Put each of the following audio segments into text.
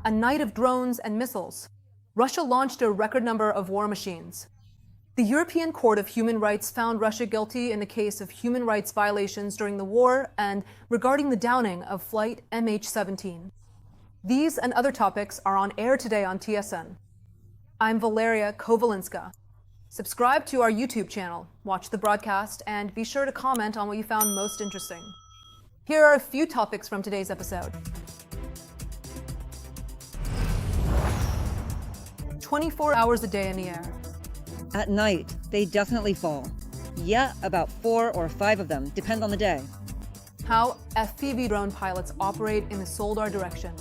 a night of drones and missiles. Russia launched a record number of war machines. The European Court of Human Rights found Russia guilty in the case of human rights violations during the war and regarding the downing of flight MH17. These and other topics are on air today on TSN. I'm Valeria Kovalinska. Subscribe to our YouTube channel, watch the broadcast, and be sure to comment on what you found most interesting. Here are a few topics from today's episode. 24 hours a day in the air. At night, they definitely fall. Yeah, about 4 or 5 of them, depend on the day. How FPV drone pilots operate in the Soldar direction.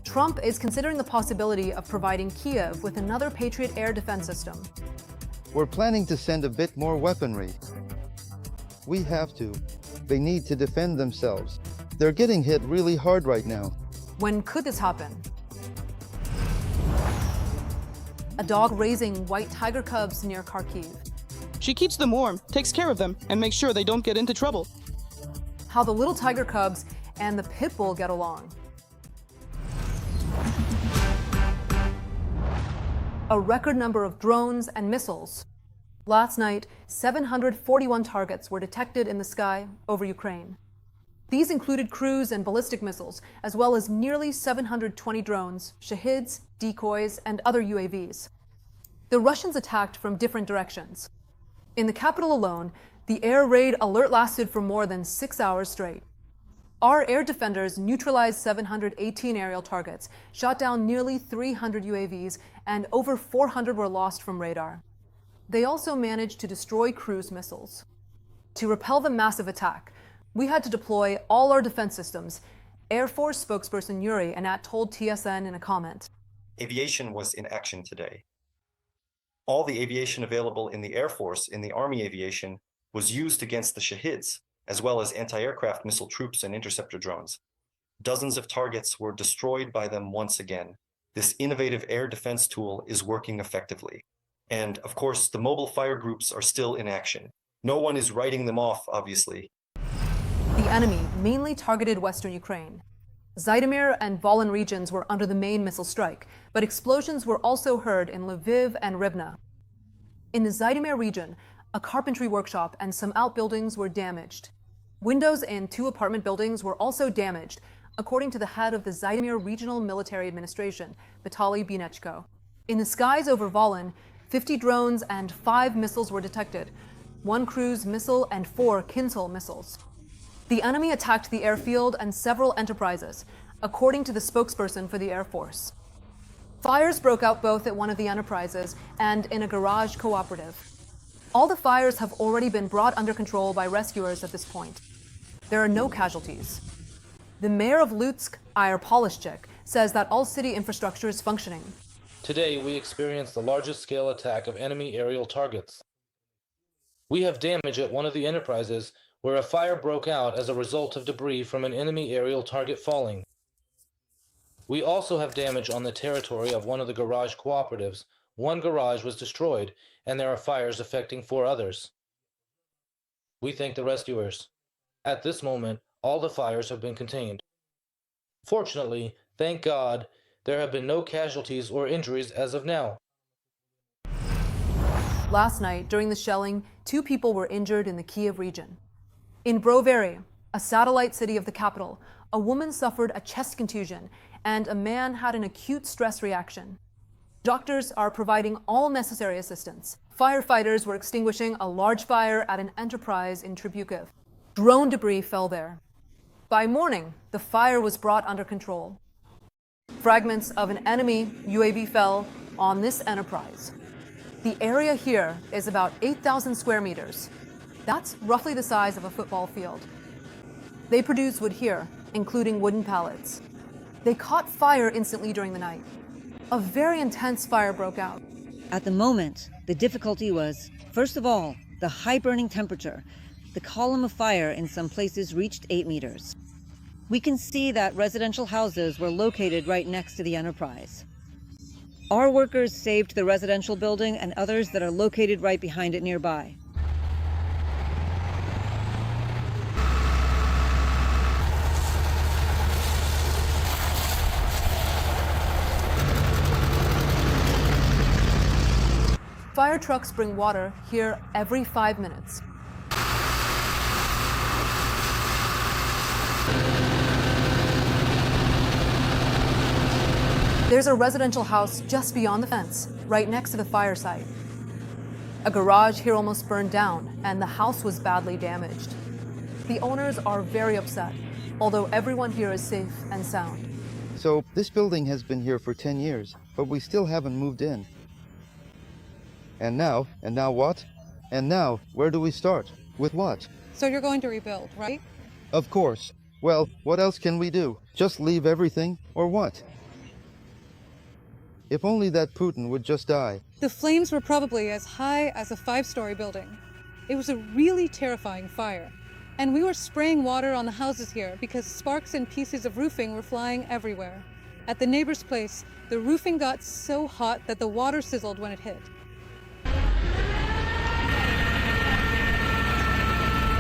Trump is considering the possibility of providing Kyiv with another Patriot air defense system. We're planning to send a bit more weaponry. We have to. They need to defend themselves. They're getting hit really hard right now. When could this happen? A dog raising white tiger cubs near Kyiv. She keeps them warm, takes care of them, and makes sure they don't get into trouble. How the little tiger cubs and the pit bull get along. A record number of drones and missiles. Last night, 741 targets were detected in the sky over Ukraine. These included cruise and ballistic missiles, as well as nearly 720 drones, shahids, decoys, and other UAVs. The Russians attacked from different directions. In the capital alone, the air raid alert lasted for more than 6 hours straight. Our air defenders neutralized 718 aerial targets, shot down nearly 300 UAVs, and over 400 were lost from radar. They also managed to destroy cruise missiles. To repel the massive attack, we had to deploy all our defense systems, Air Force spokesperson Yuri Anat told TSN in a comment. Aviation was in action today. All the aviation available in the Air Force, in the Army aviation, was used against the Shahids, as well as anti-aircraft missile troops and interceptor drones. Dozens of targets were destroyed by them once again. This innovative air defense tool is working effectively. And, of course, the mobile fire groups are still in action. No one is writing them off, obviously. The enemy mainly targeted western Ukraine. Zhytomyr and Volyn regions were under the main missile strike, but explosions were also heard in Lviv and Rivne. In the Zhytomyr region, a carpentry workshop and some outbuildings were damaged. Windows in 2 apartment buildings were also damaged, according to the head of the Zhytomyr Regional Military Administration, Vitaly Binechko. In the skies over Volyn, 50 drones and 5 missiles were detected, 1 cruise missile and 4 Kinzhal missiles. The enemy attacked the airfield and several enterprises, according to the spokesperson for the Air Force. Fires broke out both at one of the enterprises and in a garage cooperative. All the fires have already been brought under control by rescuers at this point. There are no casualties. The mayor of Lutsk, Ira Polishchik, says that all city infrastructure is functioning. Today, we experienced the largest scale attack of enemy aerial targets. We have damage at one of the enterprises where a fire broke out as a result of debris from an enemy aerial target falling. We also have damage on the territory of one of the garage cooperatives. 1 garage was destroyed, and there are fires affecting 4 others. We thank the rescuers. At this moment, all the fires have been contained. Fortunately, thank God, there have been no casualties or injuries as of now. Last night, during the shelling, 2 people were injured in the Kyiv region. In Brovary, a satellite city of the capital, a woman suffered a chest contusion and a man had an acute stress reaction. Doctors are providing all necessary assistance. Firefighters were extinguishing a large fire at an enterprise in Tribukiv. Drone debris fell there. By morning, the fire was brought under control. Fragments of an enemy UAV fell on this enterprise. The area here is about 8,000 square meters. That's roughly the size of a football field. They produce wood here, including wooden pallets. They caught fire instantly during the night. A very intense fire broke out. At the moment, the difficulty was, first of all, the high burning temperature. The column of fire in some places reached 8 meters. We can see that residential houses were located right next to the enterprise. Our workers saved the residential building and others that are located right behind it nearby. Fire trucks bring water here every 5 minutes. There's a residential house just beyond the fence, right next to the fire site. A garage here almost burned down, and the house was badly damaged. The owners are very upset, although everyone here is safe and sound. So this building has been here for 10 years, but we still haven't moved in. And now what? And now, where do we start? With what? So you're going to rebuild, right? Of course. Well, what else can we do? Just leave everything, or what? If only that Putin would just die. The flames were probably as high as a 5-story building. It was a really terrifying fire. And we were spraying water on the houses here because sparks and pieces of roofing were flying everywhere. At the neighbor's place, the roofing got so hot that the water sizzled when it hit.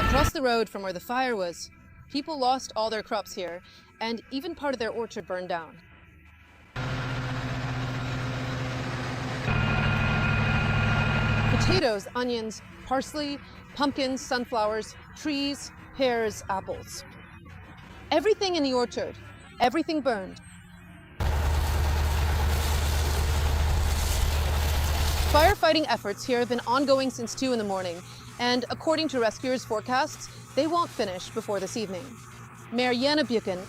Across the road from where the fire was, people lost all their crops here, and even part of their orchard burned down. Potatoes, onions, parsley, pumpkins, sunflowers, trees, pears, apples. Everything in the orchard, everything burned. Firefighting efforts here have been ongoing since 2 in the morning, and according to rescuers' forecasts, they won't finish before this evening. Mayor Yana Bukin,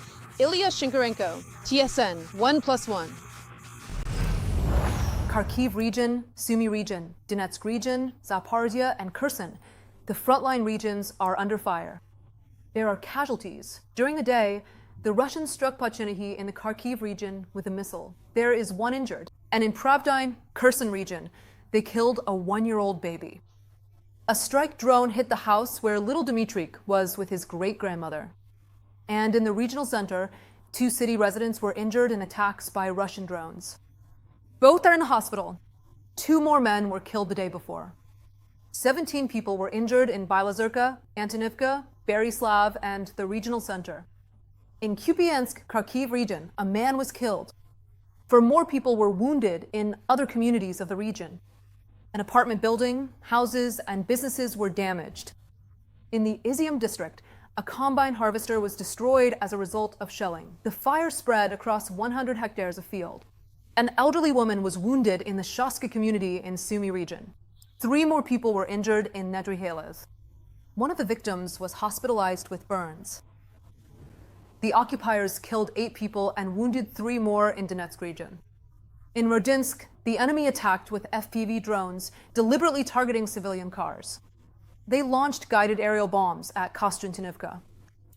Ilya Shinkarenko, TSN 1+1. Kharkiv region, Sumy region, Donetsk region, Zaporizhia, and Kherson. The frontline regions are under fire. There are casualties. During the day, the Russians struck Pachinihi in the Kharkiv region with a missile. There is 1 injured. And in Pravdine, Kherson region, they killed a 1-year-old baby. A strike drone hit the house where little Dmitryk was with his great-grandmother. And in the regional center, 2 city residents were injured in attacks by Russian drones. Both are in the hospital. 2 more men were killed the day before. 17 people were injured in Bilazurka, Antonivka, Berislav, and the regional center. In Kupiansk, Kharkiv region, a man was killed. 4 more people were wounded in other communities of the region. An apartment building, houses, and businesses were damaged. In the Izium district, a combine harvester was destroyed as a result of shelling. The fire spread across 100 hectares of field. An elderly woman was wounded in the Shaska community in Sumy region. 3 more people were injured in Nedriheles. One of the victims was hospitalized with burns. The occupiers killed 8 people and wounded 3 more in Donetsk region. In Rodinsk, the enemy attacked with FPV drones, deliberately targeting civilian cars. They launched guided aerial bombs at Kostantinivka.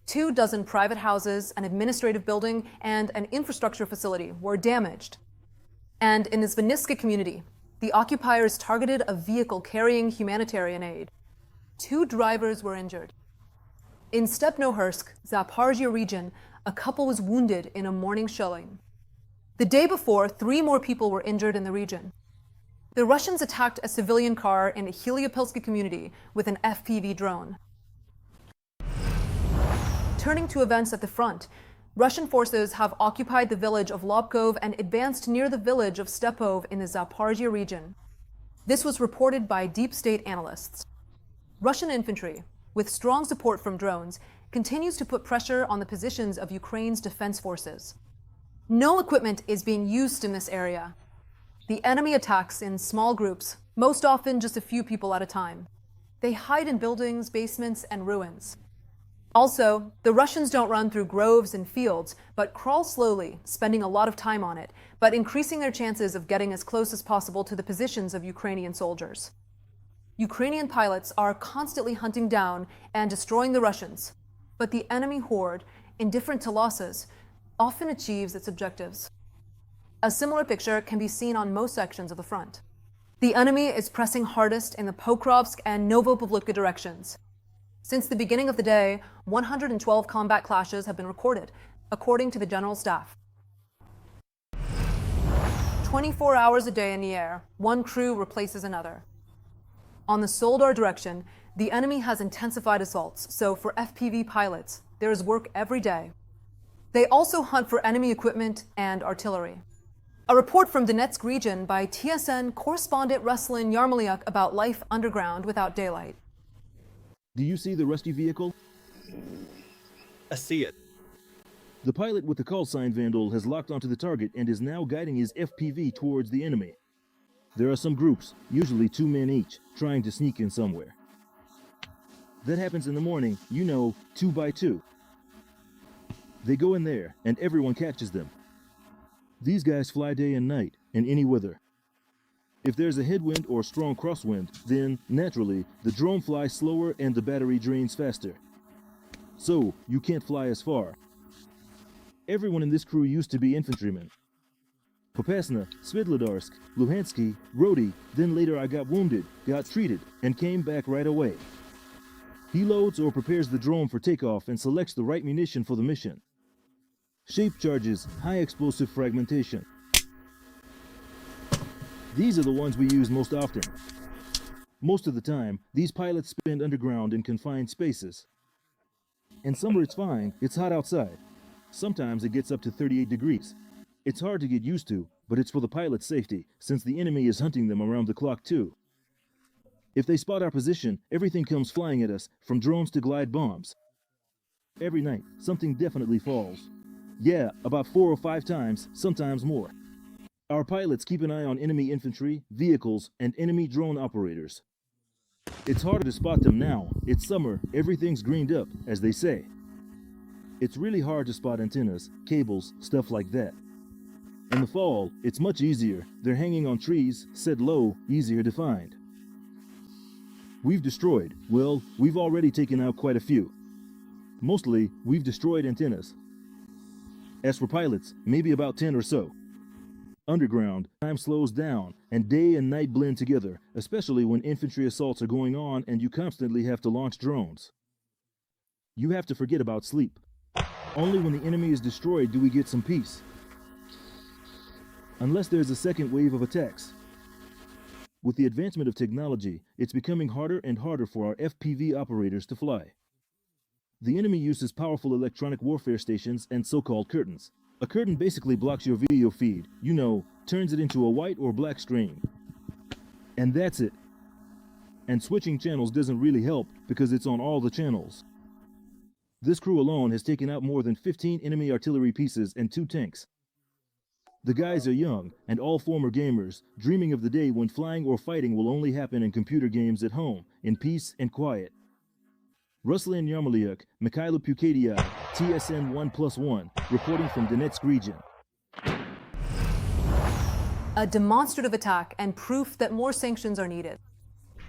24 private houses, an administrative building, and an infrastructure facility were damaged. And in the Zveniska community, the occupiers targeted a vehicle carrying humanitarian aid. 2 drivers were injured. In Stepnohursk, Zaporizhia region, a couple was wounded in a morning shelling. The day before, 3 more people were injured in the region. The Russians attacked a civilian car in the Heliopilsky community with an FPV drone. Turning to events at the front, Russian forces have occupied the village of Lobkov and advanced near the village of Stepov in the Zaporizhia region. This was reported by deep state analysts. Russian infantry, with strong support from drones, continues to put pressure on the positions of Ukraine's defense forces. No equipment is being used in this area. The enemy attacks in small groups, most often just a few people at a time. They hide in buildings, basements, and ruins. Also, the Russians don't run through groves and fields, but crawl slowly, spending a lot of time on it, but increasing their chances of getting as close as possible to the positions of Ukrainian soldiers. Ukrainian pilots are constantly hunting down and destroying the Russians, but the enemy horde, indifferent to losses, often achieves its objectives. A similar picture can be seen on most sections of the front. The enemy is pressing hardest in the Pokrovsk and Novopavlivka directions. Since the beginning of the day, 112 combat clashes have been recorded, according to the General Staff. 24 hours a day in the air, one crew replaces another. On the Soledar direction, the enemy has intensified assaults, so for FPV pilots, there is work every day. They also hunt for enemy equipment and artillery. A report from Donetsk region by TSN correspondent Ruslan Yarmoliuk about life underground without daylight. Do you see the rusty vehicle? I see it. The pilot with the call sign Vandal has locked onto the target and is now guiding his FPV towards the enemy. There are some groups, usually 2 men each, trying to sneak in somewhere. That happens in the morning, 2 by 2. They go in there, and everyone catches them. These guys fly day and night, in any weather. If there's a headwind or strong crosswind, then, naturally, the drone flies slower and the battery drains faster. So, you can't fly as far. Everyone in this crew used to be infantrymen. Popasna, Svidlodarsk, Luhansky, Rody, then later I got wounded, got treated, and came back right away. He loads or prepares the drone for takeoff and selects the right munition for the mission. Shape charges, high explosive fragmentation. These are the ones we use most often. Most of the time, these pilots spend underground in confined spaces. In summer it's fine, it's hot outside. Sometimes it gets up to 38 degrees. It's hard to get used to, but it's for the pilot's safety, since the enemy is hunting them around the clock too. If they spot our position, everything comes flying at us, from drones to glide bombs. Every night, something definitely falls. Yeah, about 4 or 5 times, sometimes more. Our pilots keep an eye on enemy infantry, vehicles, and enemy drone operators. It's harder to spot them now. It's summer, everything's greened up, as they say. It's really hard to spot antennas, cables, stuff like that. In the fall, it's much easier. They're hanging on trees, set low, easier to find. We've already taken out quite a few. Mostly, we've destroyed antennas. As for pilots, maybe about 10 or so. Underground, time slows down, and day and night blend together, especially when infantry assaults are going on and you constantly have to launch drones. You have to forget about sleep. Only when the enemy is destroyed do we get some peace. Unless there's a second wave of attacks. With the advancement of technology, it's becoming harder and harder for our FPV operators to fly. The enemy uses powerful electronic warfare stations and so-called curtains. A curtain basically blocks your video feed, turns it into a white or black stream. And that's it. And switching channels doesn't really help because it's on all the channels. This crew alone has taken out more than 15 enemy artillery pieces and 2 tanks. The guys are young and all former gamers, dreaming of the day when flying or fighting will only happen in computer games at home, in peace and quiet. Ruslan Yarmoliuk, Mikhailo Pukadia, TSN 1+1, reporting from Donetsk region. A demonstrative attack and proof that more sanctions are needed.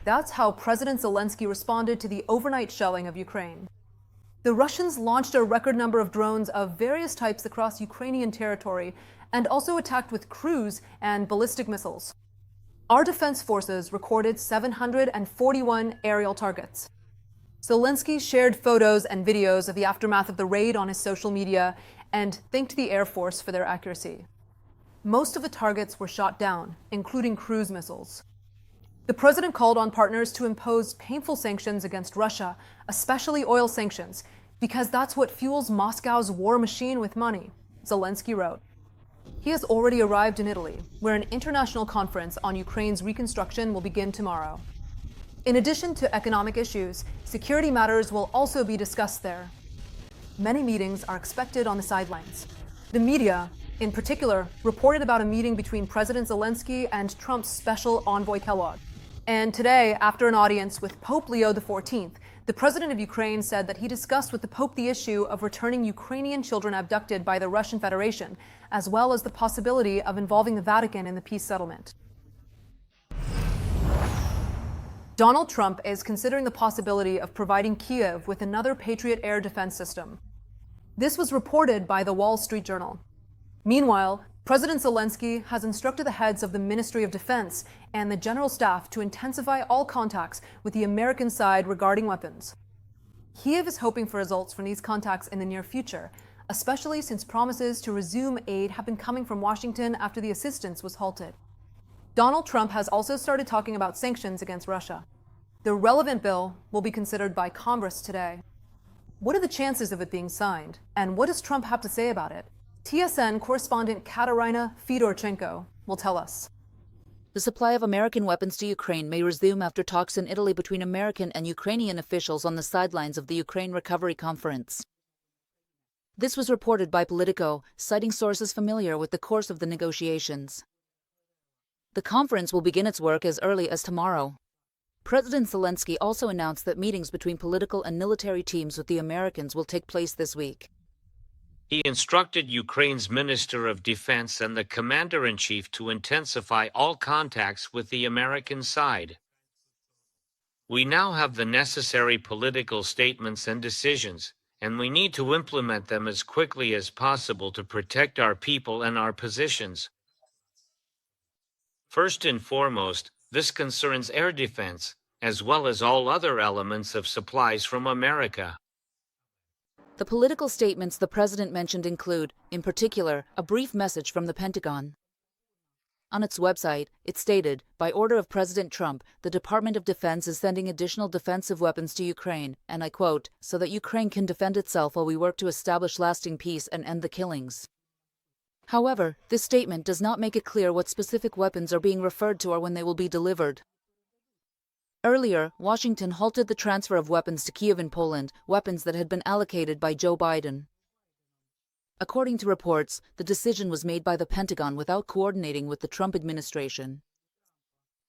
That's how President Zelensky responded to the overnight shelling of Ukraine. The Russians launched a record number of drones of various types across Ukrainian territory and also attacked with cruise and ballistic missiles. Our defense forces recorded 741 aerial targets. Zelensky shared photos and videos of the aftermath of the raid on his social media and thanked the Air Force for their accuracy. Most of the targets were shot down, including cruise missiles. The president called on partners to impose painful sanctions against Russia, especially oil sanctions, because that's what fuels Moscow's war machine with money, Zelensky wrote. He has already arrived in Italy, where an international conference on Ukraine's reconstruction will begin tomorrow. In addition to economic issues, security matters will also be discussed there. Many meetings are expected on the sidelines. The media, in particular, reported about a meeting between President Zelensky and Trump's special envoy Kellogg. And today, after an audience with Pope Leo XIV, the president of Ukraine said that he discussed with the Pope the issue of returning Ukrainian children abducted by the Russian Federation, as well as the possibility of involving the Vatican in the peace settlement. Donald Trump is considering the possibility of providing Kyiv with another Patriot air defense system. This was reported by the Wall Street Journal. Meanwhile, President Zelensky has instructed the heads of the Ministry of Defense and the General Staff to intensify all contacts with the American side regarding weapons. Kyiv is hoping for results from these contacts in the near future, especially since promises to resume aid have been coming from Washington after the assistance was halted. Donald Trump has also started talking about sanctions against Russia. The relevant bill will be considered by Congress today. What are the chances of it being signed? And what does Trump have to say about it? TSN correspondent Katarina Fedorchenko will tell us. The supply of American weapons to Ukraine may resume after talks in Italy between American and Ukrainian officials on the sidelines of the Ukraine Recovery Conference. This was reported by Politico, citing sources familiar with the course of the negotiations. The conference will begin its work as early as tomorrow. President Zelensky also announced that meetings between political and military teams with the Americans will take place this week. He instructed Ukraine's Minister of Defense and the Commander-in-Chief to intensify all contacts with the American side. We now have the necessary political statements and decisions, and we need to implement them as quickly as possible to protect our people and our positions. First and foremost, this concerns air defense, as well as all other elements of supplies from America. The political statements the president mentioned include, in particular, a brief message from the Pentagon. On its website, it stated, by order of President Trump, the Department of Defense is sending additional defensive weapons to Ukraine, and I quote, so that Ukraine can defend itself while we work to establish lasting peace and end the killings. However, this statement does not make it clear what specific weapons are being referred to or when they will be delivered. Earlier, Washington halted the transfer of weapons to Kyiv in Poland, weapons that had been allocated by Joe Biden. According to reports, the decision was made by the Pentagon without coordinating with the Trump administration.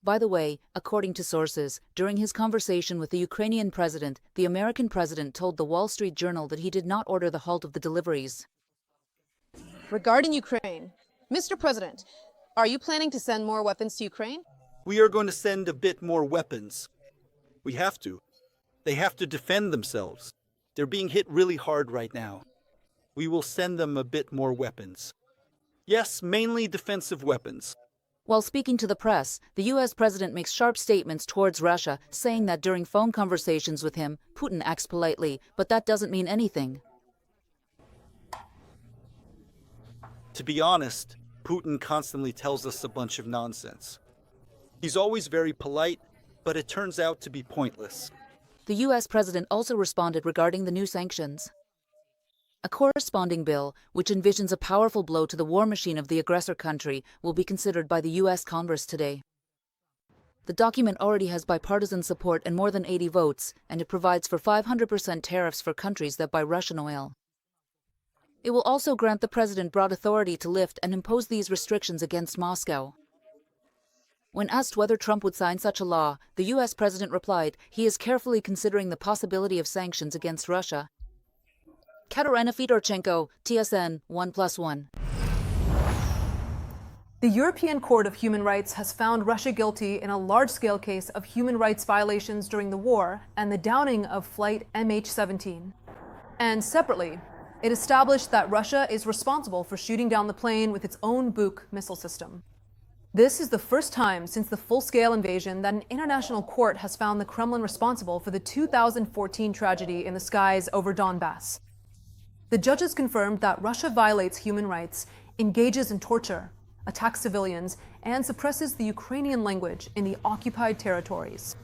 By the way, according to sources, during his conversation with the Ukrainian president, the American president told the Wall Street Journal that he did not order the halt of the deliveries. Regarding Ukraine, Mr. President, are you planning to send more weapons to Ukraine? We are going to send a bit more weapons. We have to. They have to defend themselves. They're being hit really hard right now. We will send them a bit more weapons. Yes, mainly defensive weapons. While speaking to the press, the U.S. president makes sharp statements towards Russia, saying that during phone conversations with him, Putin acts politely, but that doesn't mean anything. To be honest, Putin constantly tells us a bunch of nonsense. He's always very polite, but it turns out to be pointless. The U.S. president also responded regarding the new sanctions. A corresponding bill, which envisions a powerful blow to the war machine of the aggressor country, will be considered by the U.S. Congress today. The document already has bipartisan support and more than 80 votes, and it provides for 500% tariffs for countries that buy Russian oil. It will also grant the president broad authority to lift and impose these restrictions against Moscow. When asked whether Trump would sign such a law, the U.S. president replied he is carefully considering the possibility of sanctions against Russia. Katarina Fedorchenko, TSN 1+1. The European Court of Human Rights has found Russia guilty in a large-scale case of human rights violations during the war and the downing of flight MH17. And separately, it established that Russia is responsible for shooting down the plane with its own Buk missile system. This is the first time since the full-scale invasion that an international court has found the Kremlin responsible for the 2014 tragedy in the skies over Donbass. The judges confirmed that Russia violates human rights, engages in torture, attacks civilians, and suppresses the Ukrainian language in the occupied territories.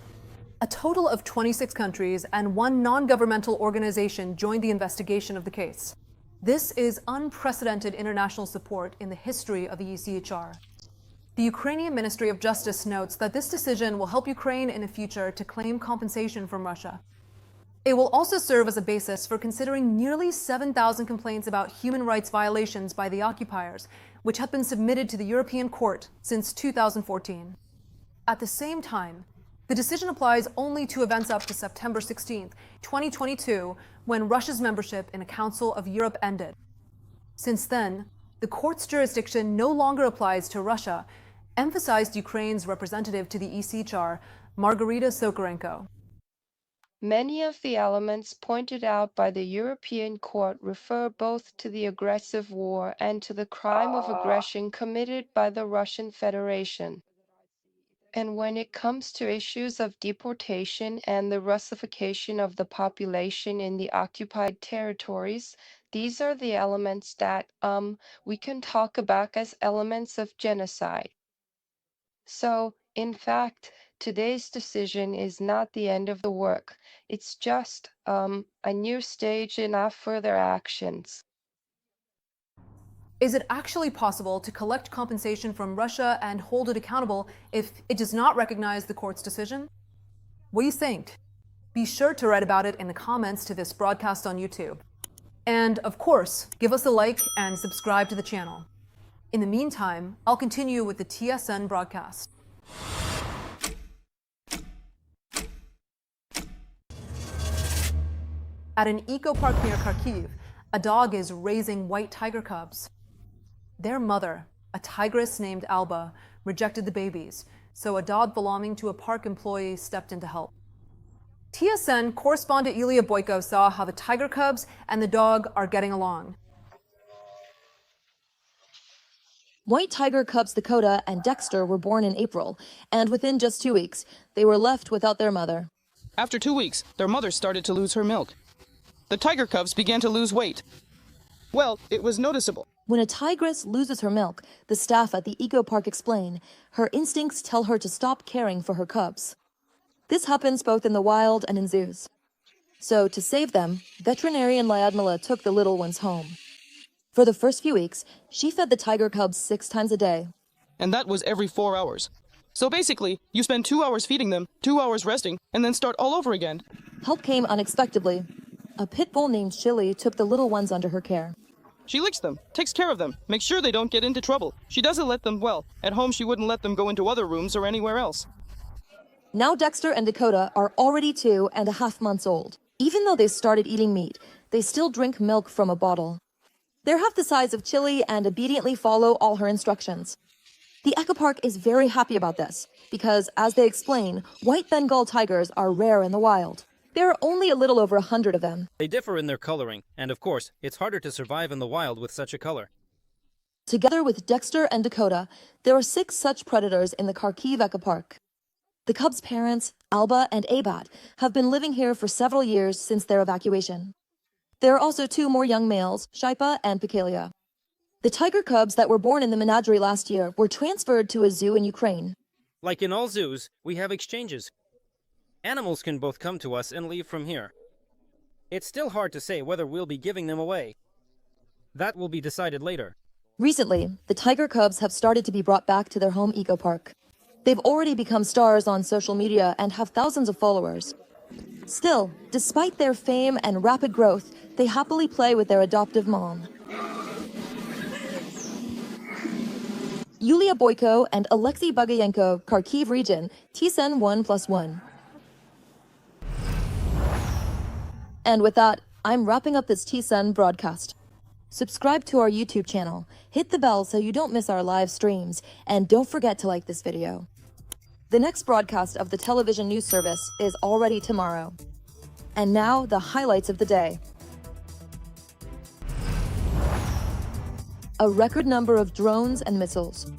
A total of 26 countries and one non-governmental organization joined the investigation of the case. This is unprecedented international support in the history of the ECHR. The Ukrainian Ministry of Justice notes that this decision will help Ukraine in the future to claim compensation from Russia. It will also serve as a basis for considering nearly 7,000 complaints about human rights violations by the occupiers, which have been submitted to the European Court since 2014. At the same time, the decision applies only to events up to September 16, 2022, when Russia's membership in a Council of Europe ended. Since then, the court's jurisdiction no longer applies to Russia, emphasized Ukraine's representative to the ECHR, Margarita Sokorenko. Many of the elements pointed out by the European Court refer both to the aggressive war and to the crime of aggression committed by the Russian Federation. And when it comes to issues of deportation and the Russification of the population in the occupied territories, these are the elements that we can talk about as elements of genocide. So, in fact, today's decision is not the end of the work. It's just a new stage in our further actions. Is it actually possible to collect compensation from Russia and hold it accountable if it does not recognize the court's decision? What do you think? Be sure to write about it in the comments to this broadcast on YouTube. And of course, give us a like and subscribe to the channel. In the meantime, I'll continue with the TSN broadcast. At an eco-park near Kyiv, a dog is raising white tiger cubs. Their mother, a tigress named Alba, rejected the babies, so a dog belonging to a park employee stepped in to help. TSN correspondent Yulia Boyko saw how the tiger cubs and the dog are getting along. White tiger cubs Dakota and Dexter were born in April, and within just 2 weeks, they were left without their mother. After 2 weeks, their mother started to lose her milk. The tiger cubs began to lose weight. Well, it was noticeable. When a tigress loses her milk, the staff at the eco park explain, her instincts tell her to stop caring for her cubs. This happens both in the wild and in zoos. So, to save them, veterinarian Lyadmila took the little ones home. For the first few weeks, she fed the tiger cubs 6 times a day. And that was every 4 hours. So basically, you spend 2 hours feeding them, 2 hours resting, and then start all over again. Help came unexpectedly. A pit bull named Chili took the little ones under her care. She licks them, takes care of them, makes sure they don't get into trouble. She doesn't let them, well, at home she wouldn't let them go into other rooms or anywhere else. Now Dexter and Dakota are already 2.5 months old. Even though they started eating meat, they still drink milk from a bottle. They're half the size of Chili and obediently follow all her instructions. The ecopark is very happy about this, because, as they explain, white Bengal tigers are rare in the wild. There are only a little over 100 of them. They differ in their coloring, and of course, it's harder to survive in the wild with such a color. Together with Dexter and Dakota, there are 6 such predators in the Kyiv ecopark. The cubs' parents, Alba and Abad, have been living here for several years since their evacuation. There are also 2 more young males, Shaipa and Pikalia. The tiger cubs that were born in the menagerie last year were transferred to a zoo in Ukraine. Like in all zoos, we have exchanges. Animals can both come to us and leave from here. It's still hard to say whether we'll be giving them away. That will be decided later. Recently, the tiger cubs have started to be brought back to their home ecopark. They've already become stars on social media and have thousands of followers. Still, despite their fame and rapid growth, they happily play with their adoptive mom. Yulia Boyko and Alexei Bagayenko, Kharkiv region, TSN 1+1. And with that, I'm wrapping up this TSN broadcast. Subscribe to our YouTube channel, hit the bell so you don't miss our live streams, and don't forget to like this video. The next broadcast of the television news service is already tomorrow. And now, the highlights of the day. A record number of drones and missiles.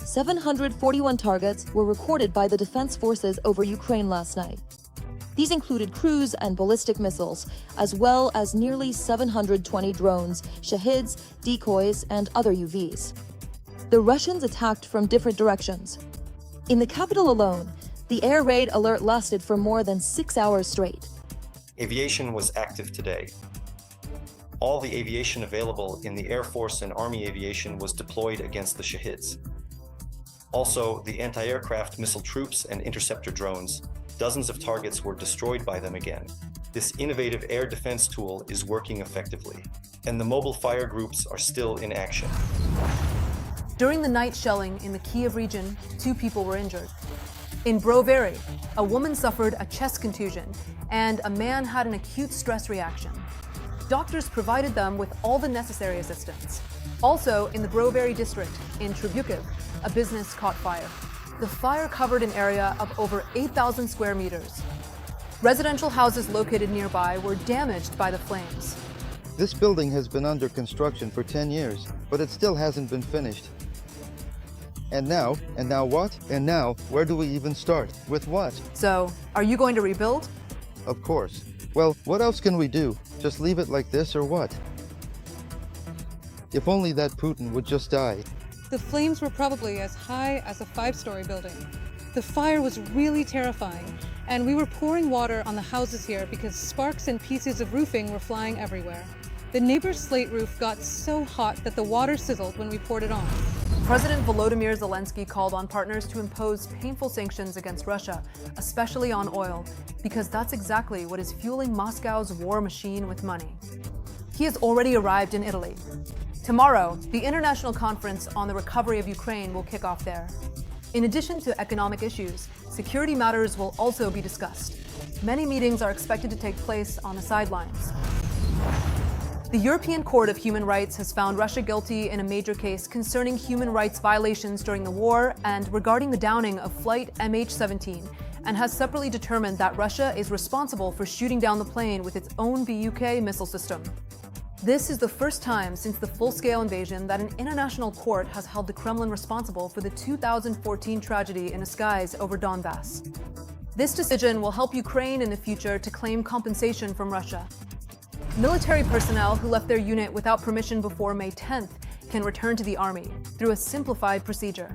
741 targets were recorded by the defense forces over Ukraine last night. These included cruise and ballistic missiles, as well as nearly 720 drones, shahids, decoys, and other UVs. The Russians attacked from different directions. In the capital alone, the air raid alert lasted for more than 6 hours straight. Aviation was active today. All the aviation available in the Air Force and Army aviation was deployed against the shahids. Also, the anti-aircraft missile troops and interceptor drones, dozens of targets were destroyed by them again. This innovative air defense tool is working effectively, and the mobile fire groups are still in action. During the night shelling in the Kyiv region, 2 people were injured. In Brovary, a woman suffered a chest contusion, and a man had an acute stress reaction. Doctors provided them with all the necessary assistance. Also, in the Brovary district, in Tribukiv, a business caught fire. The fire covered an area of over 8,000 square meters. Residential houses located nearby were damaged by the flames. This building has been under construction for 10 years, but it still hasn't been finished. And now what? And now, where do we even start? With what? So, are you going to rebuild? Of course. Well, what else can we do? Just leave it like this or what? If only that Putin would just die. The flames were probably as high as a 5-story building. The fire was really terrifying, and we were pouring water on the houses here because sparks and pieces of roofing were flying everywhere. The neighbor's slate roof got so hot that the water sizzled when we poured it on. President Volodymyr Zelensky called on partners to impose painful sanctions against Russia, especially on oil, because that's exactly what is fueling Moscow's war machine with money. He has already arrived in Italy. Tomorrow, the International Conference on the Recovery of Ukraine will kick off there. In addition to economic issues, security matters will also be discussed. Many meetings are expected to take place on the sidelines. The European Court of Human Rights has found Russia guilty in a major case concerning human rights violations during the war and regarding the downing of flight MH17, and has separately determined that Russia is responsible for shooting down the plane with its own Buk missile system. This is the first time since the full-scale invasion that an international court has held the Kremlin responsible for the 2014 tragedy in the skies over Donbass. This decision will help Ukraine in the future to claim compensation from Russia. Military personnel who left their unit without permission before May 10th can return to the Army through a simplified procedure.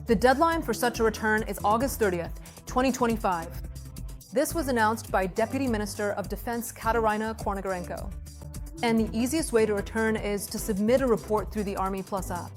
The deadline for such a return is August 30th, 2025. This was announced by Deputy Minister of Defense Katarina Kornigarenko. And the easiest way to return is to submit a report through the Army Plus app.